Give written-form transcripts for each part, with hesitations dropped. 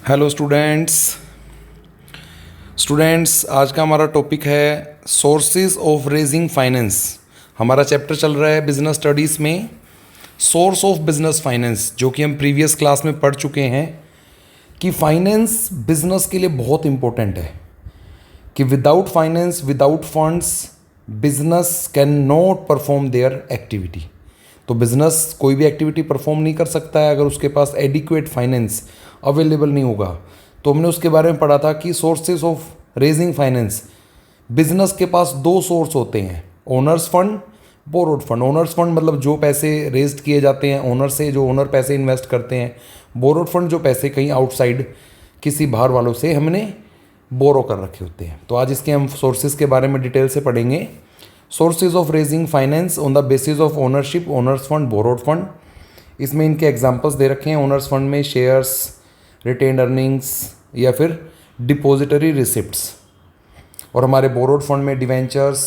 Hello students. आज का हमारा टॉपिक है सोर्सेज ऑफ रेजिंग फाइनेंस। हमारा चैप्टर चल रहा है बिजनेस स्टडीज़ में सोर्स ऑफ बिजनेस फाइनेंस, जो कि हम प्रीवियस क्लास में पढ़ चुके हैं कि फाइनेंस बिजनेस के लिए बहुत इंपॉर्टेंट है, कि without finance, without funds, business can not perform there activity. तो बिजनेस कोई भी एक्टिविटी परफॉर्म नहीं कर सकता है अगर उसके पास एडिक्वेट फाइनेंस अवेलेबल नहीं होगा। तो हमने उसके बारे में पढ़ा था कि sources of raising finance, business के पास दो सोर्स होते हैं, owner's fund, borrowed fund. Owner's fund मतलब जो पैसे रेज्ड किए जाते हैं ओनर से, जो ओनर पैसे इन्वेस्ट करते हैं। बोरोड फंड जो पैसे कहीं आउटसाइड किसी बाहर वालों से हमने बोरो कर रखे होते हैं। तो आज इसके हम सोर्सेज के बारे में डिटेल से पढ़ेंगे। Sources of raising finance on the basis of ownership, owner's fund, borrowed fund. इसमें इनके एग्जांपल्स दे रखे हैं। ओनर्स फंड में शेयर्स, रिटेन्ड अर्निंग्स या फिर डिपॉजिटरी रिसिप्ट्स, और हमारे बोरोड फंड में debentures,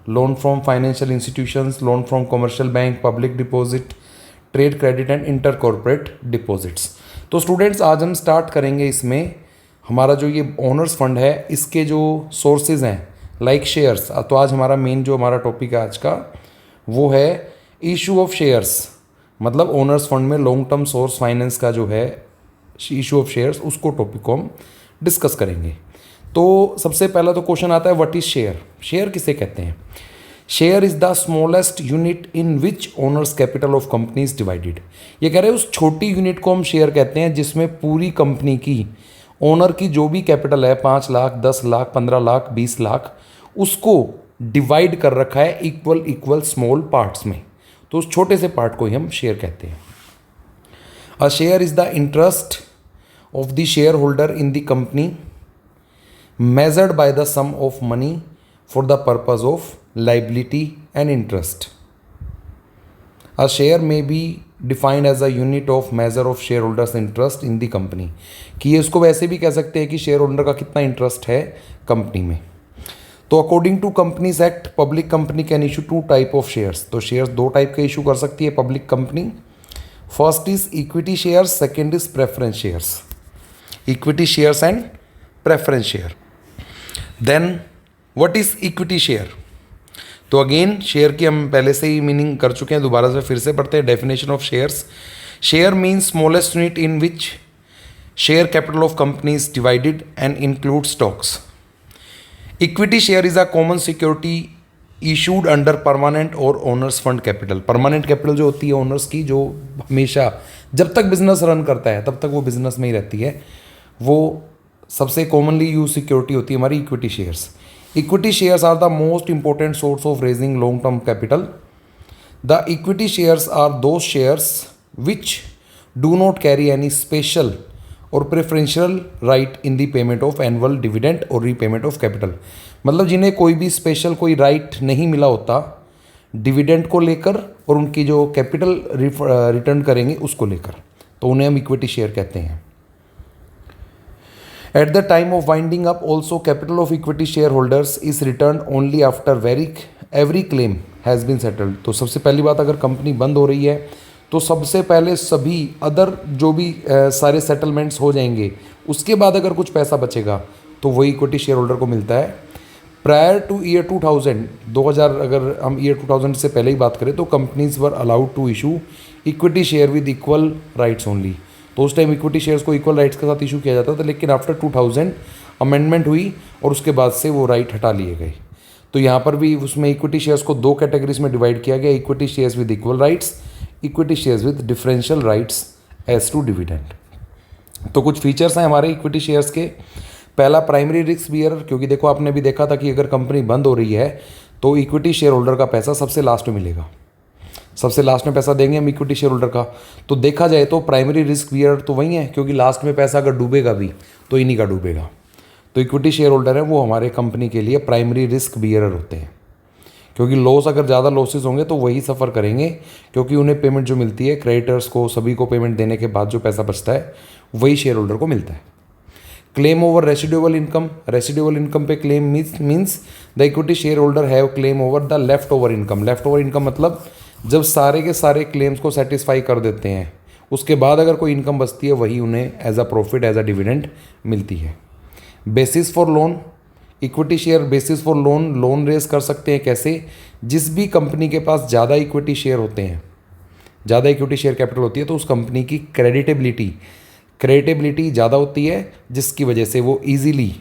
loan from financial institutions, loan from commercial bank, public deposit, trade credit and inter corporate deposits. तो स्टूडेंट्स आज हम स्टार्ट करेंगे इसमें हमारा जो ये ओनर्स फंड है इसके जो सोर्सेज हैं लाइक शेयर्स। तो आज हमारा मेन जो हमारा टॉपिक है आज का वो है इशू ऑफ शेयर्स, मतलब ओनर्स फंड में लॉन्ग टर्म सोर्स फाइनेंस का जो है इशू ऑफ शेयर्स, उसको टॉपिक को हम डिस्कस करेंगे। तो सबसे पहला तो क्वेश्चन आता है व्हाट इज शेयर। शेयर किसे कहते हैं? Share is the smallest unit in which owners capital of company is divided. ये कह रहे हैं उस छोटी यूनिट को हम शेयर कहते हैं जिसमें पूरी कंपनी की ओनर की जो भी कैपिटल है 5 लाख, 10 लाख, 15 लाख, 20 लाख, उसको डिवाइड कर रखा है इक्वल स्मॉल पार्ट्स में। तो उस छोटे से पार्ट को ही हम शेयर कहते हैं। A share is the interest of the share holder in the company measured by the sum of money for the purpose of liability and interest. A share may be defined as a unit of measure of shareholders interest in the company। कि ये इसको वैसे भी कह सकते हैं कि share holder का कितना इंटरेस्ट है कंपनी में। तो according to companies act, public company can issue 2 type of shares. तो शेयर्स 2 टाइप के इशू कर सकती है public company. First is equity shares, second is preference shares. Equity shares and preference share. Then what is equity share? तो again share की हम पहले से ही मीनिंग कर चुके हैं, दोबारा से फिर से पढ़ते हैं। Definition of shares. Share means smallest unit in which share capital of company is divided and include stocks. Equity share is a common security issued under permanent और owners fund capital. Permanent capital जो होती है owners की, जो हमेशा जब तक business run करता है तब तक वो बिजनेस में ही रहती है, वो सबसे कॉमनली यूज सिक्योरिटी होती है हमारी equity shares. Equity shares are the most important source of raising long term capital. The equity shares are those shares which do not carry any special और preferential right in the payment of annual dividend और repayment of capital. मतलब जिन्हें कोई भी special कोई right नहीं मिला होता डिविडेंड को लेकर और उनकी जो कैपिटल रिटर्न करेंगे उसको लेकर, तो उन्हें हम इक्विटी शेयर कहते हैं। At the time of winding up also capital of equity shareholders is returned only after every claim has been settled। तो सबसे पहली बात, अगर कंपनी बंद हो रही है तो सबसे पहले सभी अदर जो भी सारे सेटलमेंट्स हो जाएंगे, उसके बाद अगर कुछ पैसा बचेगा तो वही इक्विटी शेयर होल्डर को मिलता है। प्रायर टू ईयर 2000 अगर हम ईयर 2000 से पहले ही बात करें तो companies were allowed to issue equity share with equal rights only. तो उस टाइम इक्विटी शेयर्स को इक्वल राइट्स के साथ इशू किया जाता था, लेकिन आफ्टर 2000 अमेंडमेंट हुई और उसके बाद से वो राइट हटा लिए गए। तो यहाँ पर भी उसमें इक्विटी शेयर्स को 2 कैटेगरीज में डिवाइड किया गया, equity shares with equal rights, equity shares with differential rights as to dividend. तो कुछ फीचर्स हैं हमारे इक्विटी शेयर्स के। पहला, प्राइमरी रिस्क बियरर, क्योंकि देखो आपने भी देखा था कि अगर कंपनी बंद हो रही है तो इक्विटी शेयर होल्डर का पैसा सबसे लास्ट में मिलेगा, सबसे लास्ट में पैसा देंगे हम इक्विटी शेयर होल्डर का। तो देखा जाए तो प्राइमरी रिस्क बियरर तो वही है, क्योंकि लास्ट में पैसा अगर डूबेगा भी तो इन्हीं का डूबेगा। तो इक्विटी शेयर होल्डर है वो हमारे कंपनी के लिए प्राइमरी रिस्क बियरर होते हैं, क्योंकि लॉस अगर ज़्यादा लॉसेस होंगे तो वही सफ़र करेंगे, क्योंकि उन्हें पेमेंट जो मिलती है क्रेडिटर्स को, सभी को पेमेंट देने के बाद जो पैसा बचता है वही शेयर होल्डर को मिलता है। Claim over residual income. Residual income पे claim means the equity share holder have claim over the left over income. Left over income मतलब जब सारे के सारे क्लेम्स को सेटिस्फाई कर देते हैं उसके बाद अगर कोई इनकम बचती है वही उन्हें as a profit as a dividend मिलती है। Basis for loan, equity share basis for loan, loan raise कर सकते हैं कैसे? जिस भी कंपनी के पास ज़्यादा इक्विटी शेयर होते हैं, ज़्यादा इक्विटी शेयर कैपिटल होती है, तो उस कंपनी की क्रेडिटेबिलिटी ज़्यादा होती है, जिसकी वजह से वो ईजीली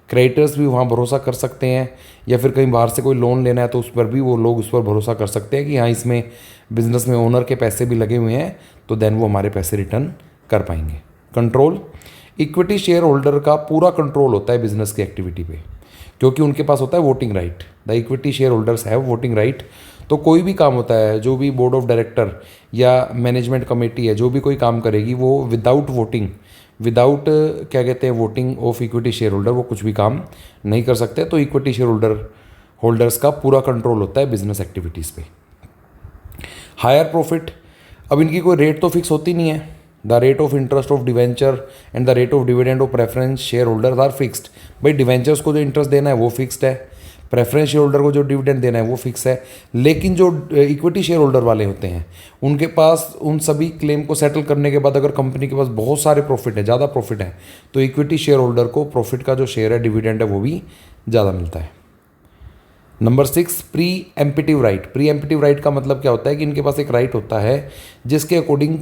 क्रेडिटर्स भी वहाँ भरोसा कर सकते हैं, या फिर कहीं बाहर से कोई लोन लेना है तो उस पर भी वो लोग उस पर भरोसा कर सकते हैं कि हाँ इसमें बिजनेस में ओनर के पैसे भी लगे हुए हैं, तो देन वो हमारे पैसे रिटर्न कर पाएंगे। कंट्रोल, इक्विटी शेयर होल्डर का पूरा कंट्रोल होता है बिजनेस की एक्टिविटी पे, क्योंकि उनके पास होता है voting right. The equity share holders have voting right. तो कोई भी काम होता है, जो भी बोर्ड ऑफ डायरेक्टर या मैनेजमेंट कमेटी है जो भी कोई काम करेगी, वो विदाउट क्या कहते हैं voting of equity share holder वो कुछ भी काम नहीं कर सकते। तो इक्विटी शेयर होल्डर्स का पूरा कंट्रोल होता है बिजनेस एक्टिविटीज़ पे। हायर प्रॉफिट, अब इनकी कोई रेट तो फिक्स होती नहीं है। The rate of interest of debenture and the rate of dividend of preference share holders are fixed. भाई डिवेंचर्स को जो इंटरेस्ट देना है वो फिक्स्ड है, प्रेफरेंस शेयर होल्डर को जो डिविडेंड देना है वो फिक्स है। लेकिन जो इक्विटी शेयर होल्डर वाले होते हैं उनके पास उन सभी क्लेम को सेटल करने के बाद अगर कंपनी के पास बहुत सारे प्रॉफिट है, ज़्यादा प्रॉफिट है, तो इक्विटी शेयर होल्डर को प्रॉफिट का जो शेयर है, डिविडेंड है, वो भी ज़्यादा मिलता है। Number 6, preemptive right. Preemptive right का मतलब क्या होता है कि इनके पास एक राइट होता है जिसके अकॉर्डिंग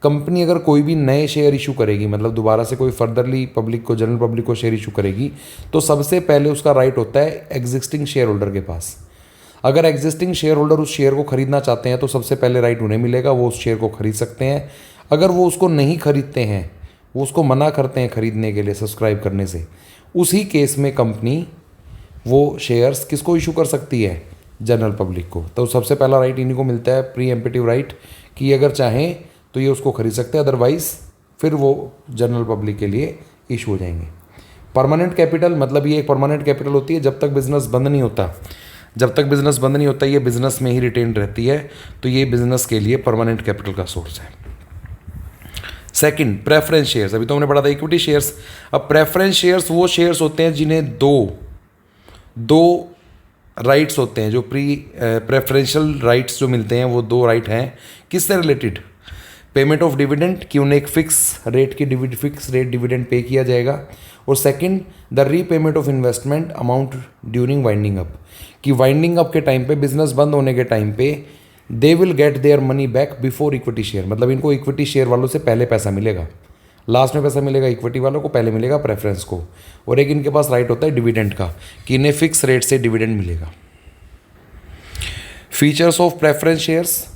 कंपनी अगर कोई भी नए शेयर इशू करेगी, मतलब दोबारा से कोई फर्दरली जनरल पब्लिक को शेयर इशू करेगी, तो सबसे पहले उसका राइट होता है एग्जिस्टिंग शेयर होल्डर के पास। अगर एग्जिस्टिंग शेयर होल्डर उस शेयर को खरीदना चाहते हैं तो सबसे पहले राइट उन्हें मिलेगा, वो उस शेयर को खरीद सकते हैं। अगर वो उसको नहीं खरीदते हैं, वो उसको मना करते हैं खरीदने के लिए, सब्सक्राइब करने से, उसी केस में कंपनी वो शेयर्स किसको इशू कर सकती है? जनरल पब्लिक को। तो सबसे पहला राइट इन्हीं को मिलता है, प्री एम्पिटिव राइट, कि अगर चाहें तो ये उसको खरीद सकते हैं, अदरवाइज फिर वो जनरल पब्लिक के लिए इशू हो जाएंगे। परमानेंट कैपिटल, मतलब ये एक परमानेंट कैपिटल होती है जब तक बिजनेस बंद नहीं होता। ये बिजनेस में ही रिटेन रहती है, तो ये बिजनेस के लिए परमानेंट कैपिटल का सोर्स है। Second, preference shares. अभी तो हमने पढ़ा था इक्विटी शेयर्स। अब प्रेफरेंस शेयर्स वो शेयर्स होते हैं जिन्हें दो राइट्स होते हैं। जो प्रेफरेंशियल राइट्स जो मिलते हैं वो 2 राइट हैं। किससे रिलेटेड? पेमेंट ऑफ डिविडेंड, कि उन्हें एक फिक्स रेट डिविडेंड पे किया जाएगा। और second, the repayment of investment amount during winding up, कि वाइंडिंग अप के टाइम पे, बिजनेस बंद होने के टाइम पे, दे will get their money back before equity share, मतलब इनको इक्विटी शेयर वालों से पहले पैसा मिलेगा। लास्ट में पैसा मिलेगा इक्विटी वालों को, पहले मिलेगा प्रेफरेंस को। और एक इनके पास राइट होता है डिविडेंड का, कि इन्हें फिक्स रेट से डिविडेंड मिलेगा। फीचर्स ऑफ प्रेफरेंस शेयर्स,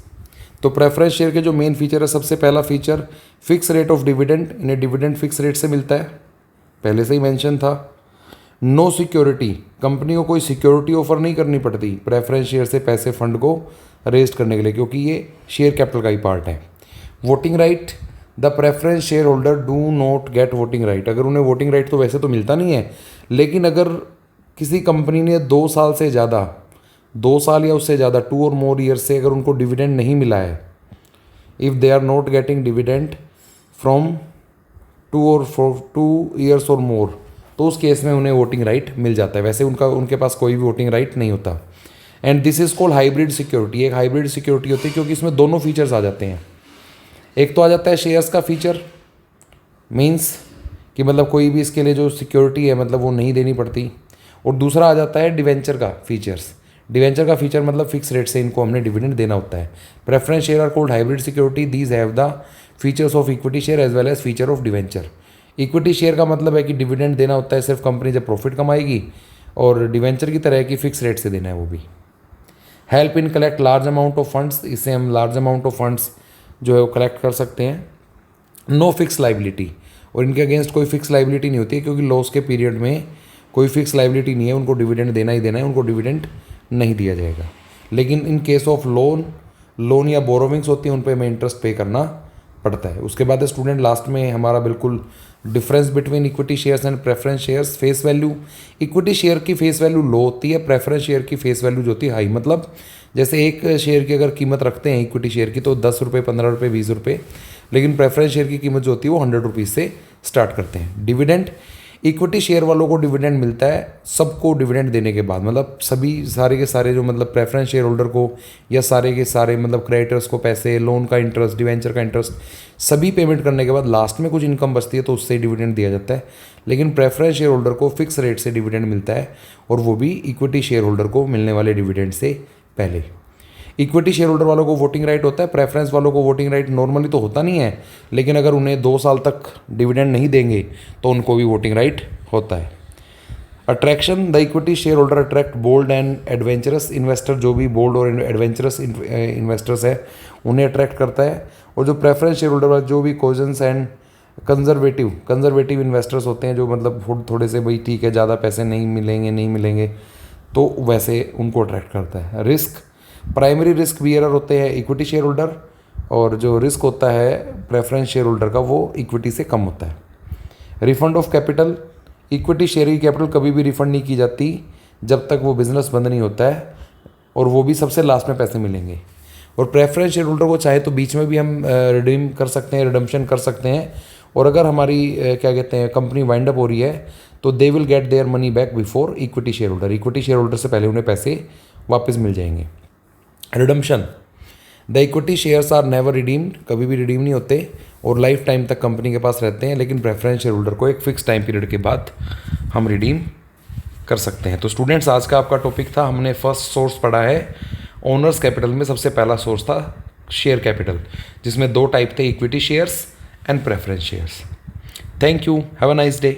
तो प्रेफरेंस शेयर के जो मेन फीचर है, सबसे पहला feature fix rate of dividend, इन्हें डिविडेंड फिक्स रेट से मिलता है, पहले से ही मेंशन था। नो सिक्योरिटी, कंपनी को कोई सिक्योरिटी ऑफर नहीं करनी पड़ती प्रेफरेंस शेयर से पैसे फंड को रेस्ट करने के लिए, क्योंकि ये शेयर कैपिटल का ही पार्ट है। Voting right, the preference share holder do not gate voting right. अगर उन्हें वोटिंग राइट तो वैसे तो मिलता नहीं है, लेकिन अगर किसी कंपनी ने 2 साल से ज़्यादा, 2 साल या उससे ज़्यादा, 2 और मोर ईयर से अगर उनको डिविडेंड नहीं मिला है, if they are not getting dividend from 2 years और मोर, तो उस केस में उन्हें वोटिंग राइट मिल जाता है। वैसे उनके पास कोई भी वोटिंग राइट नहीं होता। And this is called hybrid security. एक हाइब्रिड सिक्योरिटी होती है क्योंकि इसमें दोनों फीचर्स आ जाते हैं। एक तो आ जाता है शेयर्स का फीचर, मीन्स कि मतलब कोई भी इसके लिए जो सिक्योरिटी है मतलब वो नहीं देनी पड़ती। और दूसरा आ जाता है डिवेंचर का फीचर्स। डिवेंचर का फीचर मतलब फिक्स रेट से इनको हमने डिविडेंड देना होता है। Preference share are called hybrid security, these have the features of equity share as well as feature of debenture. Equity share का मतलब है कि डिविडेंड देना होता है सिर्फ कंपनी जब प्रॉफिट कमाएगी, और डिवेंचर की तरह है कि फिक्स रेट से देना है वो भी। Help in collect large amount of funds, इससे हम लार्ज अमाउंट ऑफ फंड्स जो है वो कलेक्ट कर सकते हैं। नो फिक्स लाइबिलिटी, और इनके अगेंस्ट कोई फिक्स लाइबिलिटी नहीं होती है, क्योंकि लॉस के पीरियड में कोई फिक्स लाइबिलिटी नहीं है, उनको डिविडेंड देना ही देना है, उनको डिविडेंड नहीं दिया जाएगा। लेकिन इन केस ऑफ लोन या बोरोविंग्स होती हैं, उन पर हमें इंटरेस्ट पे करना पड़ता है। उसके बाद स्टूडेंट लास्ट में हमारा बिल्कुल difference between equity shares and preference shares. Face value, equity share की फेस वैल्यू लो होती है, प्रेफरेंस शेयर की फेस वैल्यू जो होती है हाई। मतलब जैसे एक शेयर की अगर कीमत रखते हैं इक्विटी शेयर की तो 10 रुपये, 15 रुपये, 20 रुपये, लेकिन प्रेफरेंस शेयर की कीमत जो होती है वो 100 रुपीज़ से स्टार्ट करते हैं। डिविडेंड, इक्विटी शेयर वालों को डिविडेंड मिलता है सबको डिविडेंड देने के बाद, मतलब सभी सारे के सारे जो मतलब प्रेफरेंस शेयर होल्डर को या सारे के सारे मतलब क्रेडिटर्स को पैसे, लोन का इंटरेस्ट, डिवेंचर का इंटरेस्ट सभी पेमेंट करने के बाद लास्ट में कुछ इनकम बचती है तो उससे डिविडेंड दिया जाता है। लेकिन प्रेफरेंस शेयर होल्डर को फिक्स रेट से डिविडेंड मिलता है और वो भी इक्विटी शेयर होल्डर को मिलने वाले डिविडेंड से पहले। इक्विटी शेयर होल्डर वालों को वोटिंग राइट होता है, प्रेफरेंस वालों को वोटिंग राइट नॉर्मली तो होता नहीं है, लेकिन अगर उन्हें 2 साल तक डिविडेंड नहीं देंगे तो उनको भी वोटिंग राइट होता है। Attraction, the equity share holder attract bold and adventurous investor, जो भी बोल्ड और एडवेंचरस इन्वेस्टर्स है उन्हें अट्रैक्ट करता है। और जो प्रेफरेंस शेयर होल्डर जो भी कॉजन्स एंड कंजर्वेटिव इन्वेस्टर्स होते हैं, जो मतलब थोड़े से भाई ठीक है ज़्यादा पैसे नहीं मिलेंगे तो वैसे उनको अट्रैक्ट करता है। रिस्क, प्राइमरी रिस्क बियरर होते हैं इक्विटी शेयर होल्डर, और जो रिस्क होता है प्रेफरेंस शेयर होल्डर का वो इक्विटी से कम होता है। Refund of capital, equity share की कैपिटल कभी भी रिफंड नहीं की जाती जब तक वो बिजनेस बंद नहीं होता है, और वो भी सबसे लास्ट में पैसे मिलेंगे। और प्रेफरेंस शेयर होल्डर को चाहे तो बीच में भी हम रिडीम कर सकते हैं, रिडम्पशन कर सकते हैं, और अगर हमारी क्या कहते हैं कंपनी वाइंड अप हो रही है तो they will get their money back before equity share holder, equity share holder से पहले उन्हें पैसे वापस मिल जाएंगे। Redemption, the equity shares are never redeemed, कभी भी रिडीम नहीं होते और लाइफ टाइम तक कंपनी के पास रहते हैं, लेकिन प्रेफरेंस शेयर होल्डर को एक फिक्स टाइम पीरियड के बाद हम रिडीम कर सकते हैं। तो स्टूडेंट्स आज का आपका टॉपिक था, हमने फर्स्ट सोर्स पढ़ा है ओनर्स कैपिटल में सबसे पहला सोर्स था शेयर कैपिटल, जिसमें 2 टाइप थे, equity shares and preference shares. Thank you, have a nice day.